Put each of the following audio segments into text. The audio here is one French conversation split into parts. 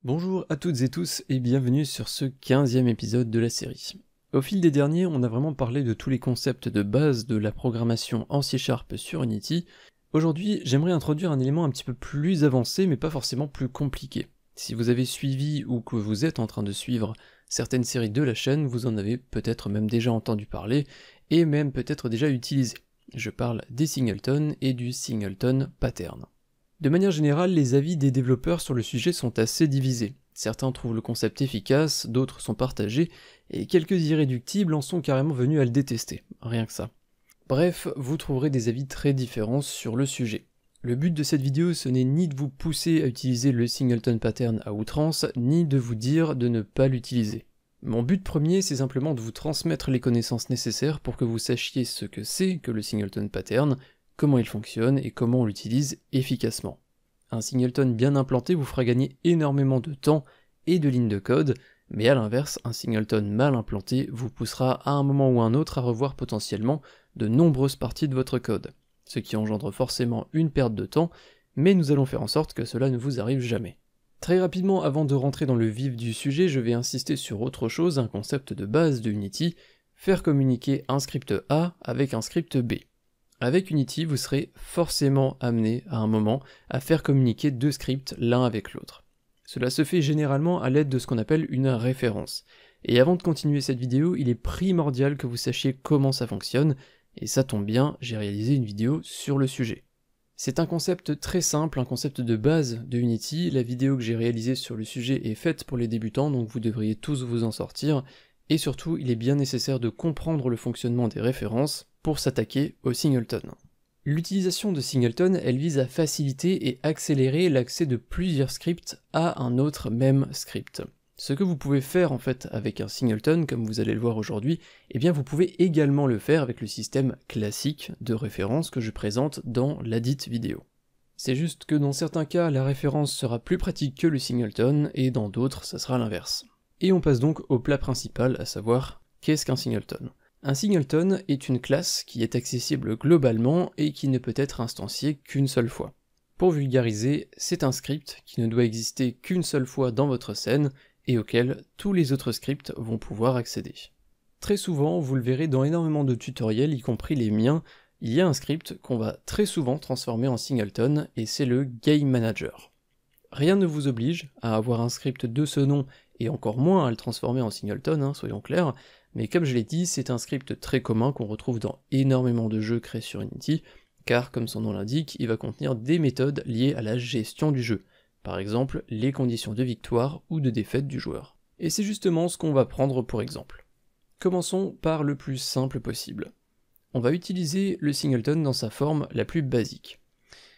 Bonjour à toutes et tous et bienvenue sur ce 15e épisode de la série. Au fil des derniers, on a vraiment parlé de tous les concepts de base de la programmation en C# sur Unity. Aujourd'hui, j'aimerais introduire un élément un petit peu plus avancé mais pas forcément plus compliqué. Si vous avez suivi ou que vous êtes en train de suivre certaines séries de la chaîne, vous en avez peut-être même déjà entendu parler et même peut-être déjà utilisé. Je parle des singletons et du singleton pattern. De manière générale, les avis des développeurs sur le sujet sont assez divisés. Certains trouvent le concept efficace, d'autres sont partagés, et quelques irréductibles en sont carrément venus à le détester, rien que ça. Bref, vous trouverez des avis très différents sur le sujet. Le but de cette vidéo, ce n'est ni de vous pousser à utiliser le singleton pattern à outrance, ni de vous dire de ne pas l'utiliser. Mon but premier, c'est simplement de vous transmettre les connaissances nécessaires pour que vous sachiez ce que c'est que le singleton pattern, comment il fonctionne et comment on l'utilise efficacement. Un singleton bien implanté vous fera gagner énormément de temps et de lignes de code, mais à l'inverse, un singleton mal implanté vous poussera à un moment ou un autre à revoir potentiellement de nombreuses parties de votre code, ce qui engendre forcément une perte de temps, mais nous allons faire en sorte que cela ne vous arrive jamais. Très rapidement, avant de rentrer dans le vif du sujet, je vais insister sur autre chose, un concept de base de Unity, faire communiquer un script A avec un script B. Avec Unity, vous serez forcément amené à un moment à faire communiquer deux scripts l'un avec l'autre. Cela se fait généralement à l'aide de ce qu'on appelle une référence. Et avant de continuer cette vidéo, il est primordial que vous sachiez comment ça fonctionne, et ça tombe bien, j'ai réalisé une vidéo sur le sujet. C'est un concept très simple, un concept de base de Unity, la vidéo que j'ai réalisée sur le sujet est faite pour les débutants, donc vous devriez tous vous en sortir, et surtout il est bien nécessaire de comprendre le fonctionnement des références pour s'attaquer au singleton. L'utilisation de singleton, elle vise à faciliter et accélérer l'accès de plusieurs scripts à un autre même script. Ce que vous pouvez faire en fait avec un singleton, comme vous allez le voir aujourd'hui, eh bien vous pouvez également le faire avec le système classique de référence que je présente dans ladite vidéo. C'est juste que dans certains cas, la référence sera plus pratique que le singleton, et dans d'autres, ça sera l'inverse. Et on passe donc au plat principal, à savoir, qu'est-ce qu'un singleton ? Un singleton est une classe qui est accessible globalement et qui ne peut être instanciée qu'une seule fois. Pour vulgariser, c'est un script qui ne doit exister qu'une seule fois dans votre scène et auquel tous les autres scripts vont pouvoir accéder. Très souvent, vous le verrez dans énormément de tutoriels, y compris les miens, il y a un script qu'on va très souvent transformer en singleton et c'est le Game Manager. Rien ne vous oblige à avoir un script de ce nom et encore moins à le transformer en singleton, soyons clairs, mais comme je l'ai dit, c'est un script très commun qu'on retrouve dans énormément de jeux créés sur Unity, car comme son nom l'indique, il va contenir des méthodes liées à la gestion du jeu, par exemple les conditions de victoire ou de défaite du joueur. Et c'est justement ce qu'on va prendre pour exemple. Commençons par le plus simple possible. On va utiliser le singleton dans sa forme la plus basique.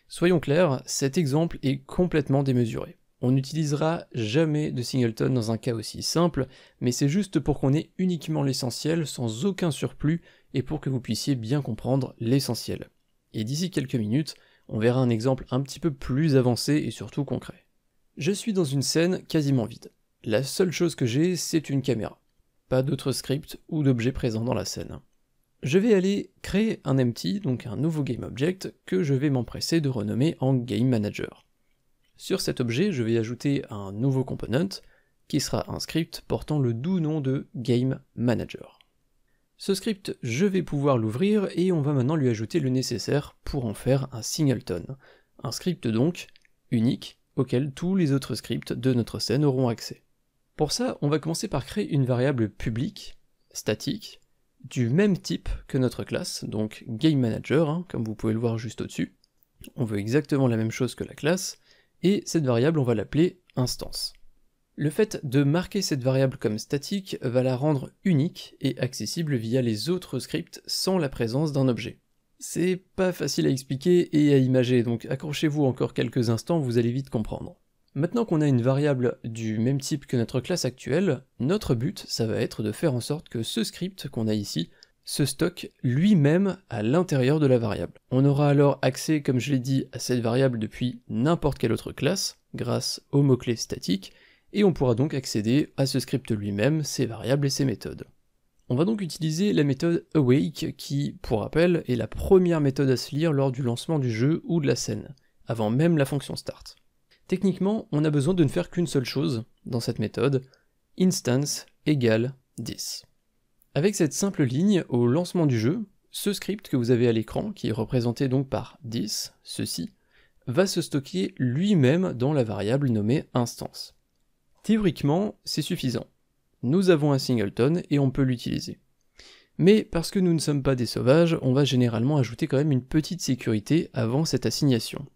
Soyons clairs, cet exemple est complètement démesuré. On n'utilisera jamais de singleton dans un cas aussi simple, mais c'est juste pour qu'on ait uniquement l'essentiel sans aucun surplus et pour que vous puissiez bien comprendre l'essentiel. Et d'ici quelques minutes, on verra un exemple un petit peu plus avancé et surtout concret. Je suis dans une scène quasiment vide. La seule chose que j'ai, c'est une caméra. Pas d'autres scripts ou d'objets présents dans la scène. Je vais aller créer un empty, donc un nouveau GameObject, que je vais m'empresser de renommer en Game Manager. Sur cet objet, je vais ajouter un nouveau component, qui sera un script portant le doux nom de Game Manager. Ce script, je vais pouvoir l'ouvrir et on va maintenant lui ajouter le nécessaire pour en faire un singleton. Un script donc, unique, auquel tous les autres scripts de notre scène auront accès. Pour ça, on va commencer par créer une variable publique, statique, du même type que notre classe, donc Game Manager, comme vous pouvez le voir juste au-dessus. On veut exactement la même chose que la classe, et cette variable on va l'appeler instance. Le fait de marquer cette variable comme statique va la rendre unique et accessible via les autres scripts sans la présence d'un objet. C'est pas facile à expliquer et à imager, donc accrochez-vous encore quelques instants, vous allez vite comprendre. Maintenant qu'on a une variable du même type que notre classe actuelle, notre but, ça va être de faire en sorte que ce script qu'on a ici se stocke lui-même à l'intérieur de la variable. On aura alors accès, comme je l'ai dit, à cette variable depuis n'importe quelle autre classe, grâce au mot-clé statique, et on pourra donc accéder à ce script lui-même, ses variables et ses méthodes. On va donc utiliser la méthode awake qui, pour rappel, est la première méthode à se lire lors du lancement du jeu ou de la scène, avant même la fonction start. Techniquement, on a besoin de ne faire qu'une seule chose dans cette méthode, instance égale 10. Avec cette simple ligne, au lancement du jeu, ce script que vous avez à l'écran, qui est représenté donc par 10, ceci, va se stocker lui-même dans la variable nommée instance. Théoriquement, c'est suffisant. Nous avons un singleton et on peut l'utiliser. Mais parce que nous ne sommes pas des sauvages, on va généralement ajouter quand même une petite sécurité avant cette assignation.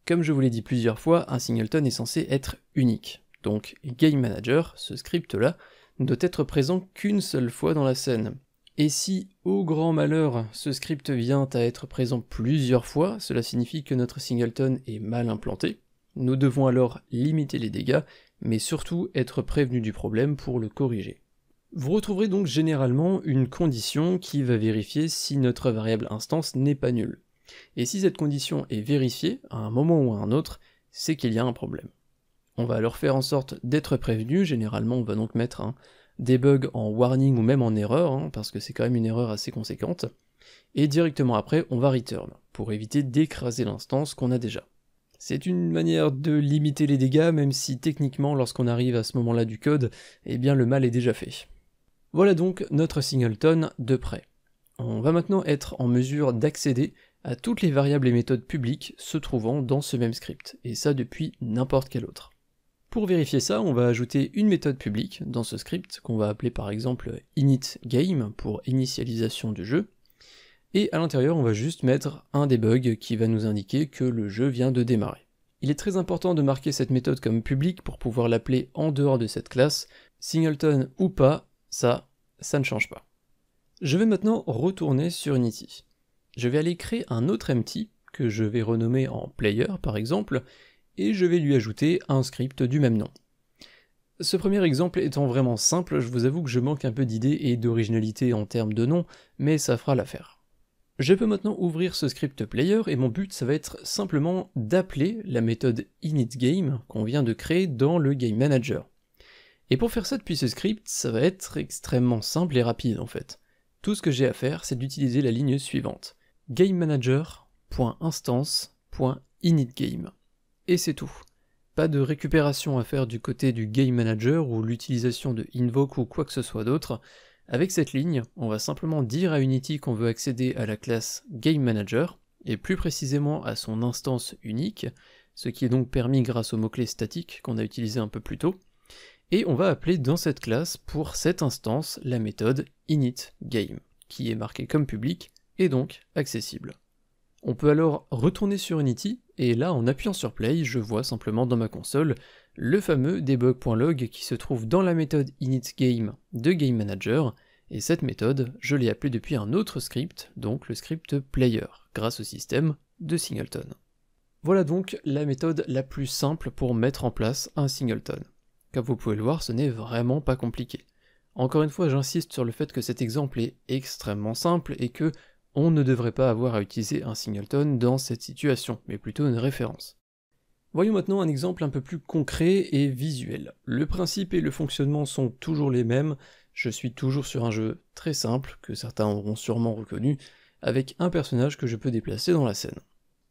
Comme je vous l'ai dit plusieurs fois, un singleton est censé être unique. Donc GameManager, ce script-là, ne doit être présent qu'une seule fois dans la scène. Et si, au grand malheur, ce script vient à être présent plusieurs fois, cela signifie que notre singleton est mal implanté. Nous devons alors limiter les dégâts, mais surtout être prévenus du problème pour le corriger. Vous retrouverez donc généralement une condition qui va vérifier si notre variable instance n'est pas nulle. Et si cette condition est vérifiée, à un moment ou à un autre, c'est qu'il y a un problème. On va alors faire en sorte d'être prévenu, généralement on va donc mettre un debug en warning ou même en erreur, parce que c'est quand même une erreur assez conséquente, et directement après on va return, pour éviter d'écraser l'instance qu'on a déjà. C'est une manière de limiter les dégâts, même si techniquement lorsqu'on arrive à ce moment-là du code, eh bien le mal est déjà fait. Voilà donc notre singleton de près. On va maintenant être en mesure d'accéder à toutes les variables et méthodes publiques se trouvant dans ce même script, et ça depuis n'importe quel autre. Pour vérifier ça, on va ajouter une méthode publique dans ce script, qu'on va appeler par exemple initGame pour initialisation du jeu, et à l'intérieur on va juste mettre un debug qui va nous indiquer que le jeu vient de démarrer. Il est très important de marquer cette méthode comme publique pour pouvoir l'appeler en dehors de cette classe, singleton ou pas, ça ne change pas. Je vais maintenant retourner sur Unity. Je vais aller créer un autre empty, que je vais renommer en player par exemple, et je vais lui ajouter un script du même nom. Ce premier exemple étant vraiment simple, je vous avoue que je manque un peu d'idées et d'originalité en termes de nom, mais ça fera l'affaire. Je peux maintenant ouvrir ce script player et mon but ça va être simplement d'appeler la méthode initGame qu'on vient de créer dans le Game Manager. Et pour faire ça depuis ce script, ça va être extrêmement simple et rapide en fait. Tout ce que j'ai à faire, c'est d'utiliser la ligne suivante. GameManager.instance.initGame. Et c'est tout. Pas de récupération à faire du côté du Game Manager ou l'utilisation de invoke ou quoi que ce soit d'autre. Avec cette ligne, on va simplement dire à Unity qu'on veut accéder à la classe Game Manager, et plus précisément à son instance unique, ce qui est donc permis grâce au mot-clé statique qu'on a utilisé un peu plus tôt, et on va appeler dans cette classe pour cette instance la méthode initGame, qui est marquée comme public et donc accessible. On peut alors retourner sur Unity, et là en appuyant sur Play, je vois simplement dans ma console le fameux debug.log qui se trouve dans la méthode initGame de Game Manager, et cette méthode, je l'ai appelée depuis un autre script, donc le script player, grâce au système de singleton. Voilà donc la méthode la plus simple pour mettre en place un singleton. Comme vous pouvez le voir, ce n'est vraiment pas compliqué. Encore une fois, j'insiste sur le fait que cet exemple est extrêmement simple et que on ne devrait pas avoir à utiliser un singleton dans cette situation, mais plutôt une référence. Voyons maintenant un exemple un peu plus concret et visuel. Le principe et le fonctionnement sont toujours les mêmes, je suis toujours sur un jeu très simple, que certains auront sûrement reconnu, avec un personnage que je peux déplacer dans la scène.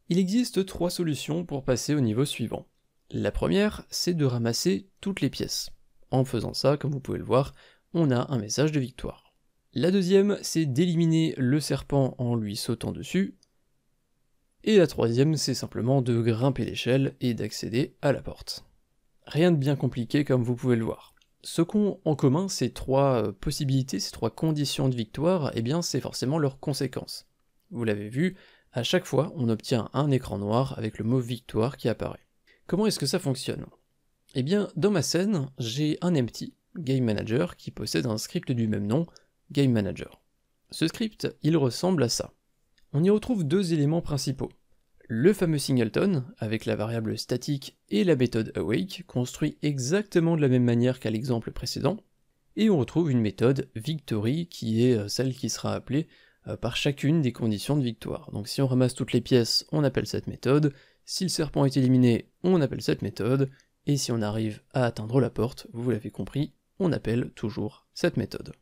Il existe 3 solutions pour passer au niveau suivant. La première, c'est de ramasser toutes les pièces. En faisant ça, comme vous pouvez le voir, on a un message de victoire. La deuxième, c'est d'éliminer le serpent en lui sautant dessus. Et la troisième, c'est simplement de grimper l'échelle et d'accéder à la porte. Rien de bien compliqué comme vous pouvez le voir. Ce qu'ont en commun ces 3 possibilités, ces 3 conditions de victoire, eh bien c'est forcément leurs conséquences. Vous l'avez vu, à chaque fois on obtient un écran noir avec le mot victoire qui apparaît. Comment est-ce que ça fonctionne? Eh bien dans ma scène, j'ai un empty, Game Manager, qui possède un script du même nom, Game Manager. Ce script, il ressemble à ça. On y retrouve 2 éléments principaux. Le fameux singleton, avec la variable statique et la méthode awake, construit exactement de la même manière qu'à l'exemple précédent, et on retrouve une méthode victory qui est celle qui sera appelée par chacune des conditions de victoire. Donc si on ramasse toutes les pièces, on appelle cette méthode, si le serpent est éliminé, on appelle cette méthode, et si on arrive à atteindre la porte, vous l'avez compris, on appelle toujours cette méthode.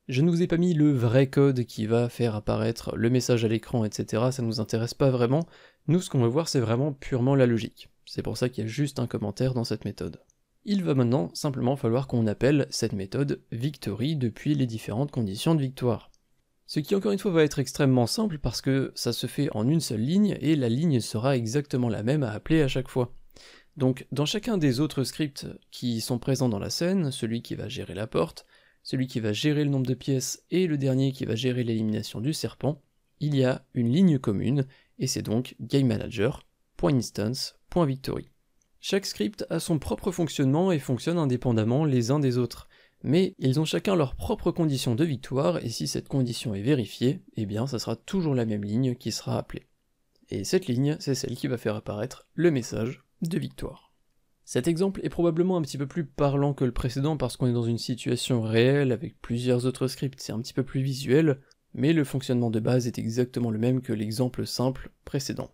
Je ne vous ai pas mis le vrai code qui va faire apparaître le message à l'écran, etc. Ça ne nous intéresse pas vraiment. Nous, ce qu'on veut voir, c'est vraiment purement la logique. c'est pour ça qu'il y a juste un commentaire dans cette méthode. Il va maintenant simplement falloir qu'on appelle cette méthode victory depuis les différentes conditions de victoire. Ce qui encore une fois va être extrêmement simple parce que ça se fait en une seule ligne et la ligne sera exactement la même à appeler à chaque fois. Donc dans chacun des autres scripts qui sont présents dans la scène, celui qui va gérer la porte, celui qui va gérer le nombre de pièces et le dernier qui va gérer l'élimination du serpent, il y a une ligne commune et c'est donc GameManager.instance.victory. Chaque script a son propre fonctionnement et fonctionne indépendamment les uns des autres, mais ils ont chacun leurs propres conditions de victoire et si cette condition est vérifiée, eh bien ça sera toujours la même ligne qui sera appelée. Et cette ligne, c'est celle qui va faire apparaître le message de victoire. Cet exemple est probablement un petit peu plus parlant que le précédent parce qu'on est dans une situation réelle avec plusieurs autres scripts, c'est un petit peu plus visuel, mais le fonctionnement de base est exactement le même que l'exemple simple précédent.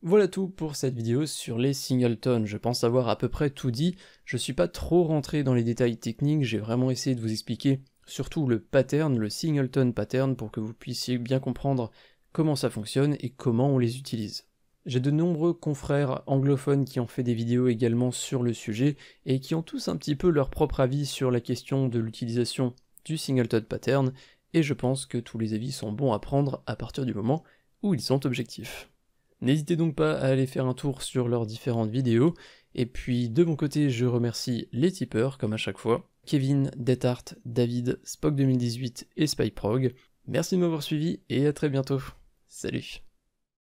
Voilà tout pour cette vidéo sur les singletons, je pense avoir à peu près tout dit, je suis pas trop rentré dans les détails techniques, j'ai vraiment essayé de vous expliquer surtout le pattern, le singleton pattern, pour que vous puissiez bien comprendre comment ça fonctionne et comment on les utilise. J'ai de nombreux confrères anglophones qui ont fait des vidéos également sur le sujet et qui ont tous un petit peu leur propre avis sur la question de l'utilisation du singleton pattern, et je pense que tous les avis sont bons à prendre à partir du moment où ils sont objectifs. N'hésitez donc pas à aller faire un tour sur leurs différentes vidéos, et puis de mon côté je remercie les tipeurs comme à chaque fois, Kevin, Detart, David, Spock2018 et Spyprog. Merci de m'avoir suivi et à très bientôt. Salut.